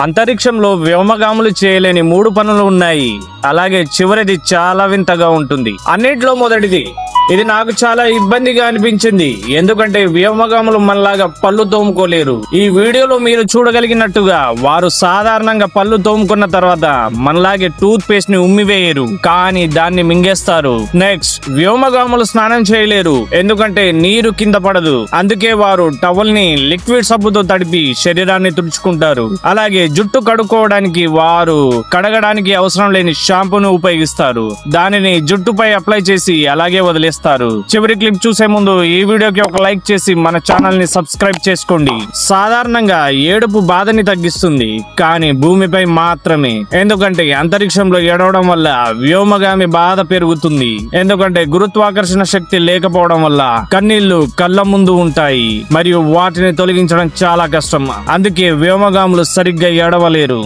అంతరిక్షంలో వ్యోమగాములు చేయలేని 3 పనులు ఉన్నాయి. అలాగే చివరిది చాలా వింతగా ఉంటుంది. అన్నిట్లో మొదటిది, ఇది నాకు చాలా ఇబ్బందిగా అనిపించింది. ఎందుకంటే వ్యోమగాములు మనలాగా పళ్ళు తోముకోలేరు. ఈ వీడియోలో మీరు చూడగలిగినట్టుగా వారు సాధారణంగా పళ్ళు తోముకున్న తర్వాత మనలాగే టూత్ పేస్ట్ ని ఉమ్మివేయరు, కానీ దాన్ని మింగేస్తారు. నెక్స్ట్, వ్యోమగాములు స్నానం చేయలేరు ఎందుకంటే నీరు కింద పడదు. అందుకే వారు టవల్ ని లిక్విడ్ సబ్బుతో తడిపి శరీరాన్ని తుడుచుకుంటారు. అలాగే జుట్టు కడుక్కోవడానికి వారు కడగడానికి అవసరం లేని షాంపూను ఉపయోగిస్తారు. దానిని జుట్టుపై అప్లై చేసి అలాగే వదిలేస్తారు. చివరి క్లిప్ చూసే ముందు ఈ వీడియోకి ఒక లైక్ చేసి మన ఛానల్ ని సబ్స్క్రైబ్ చేసుకోండి. సాధారణంగా ఏడుపు బాధని తగ్గిస్తుంది, కానీ భూమిపై మాత్రమే. ఎందుకంటే అంతరిక్షంలో ఏడవడం వల్ల వ్యోమగామి బాధ పెరుగుతుంది. ఎందుకంటే గురుత్వాకర్షణ శక్తి లేకపోవడం వల్ల కన్నీళ్లు కళ్ళ ముందు ఉంటాయి మరియు వాటిని తొలగించడం చాలా కష్టం. అందుకే వ్యోమగాములు సరిగ్గా ఏడవలేరు.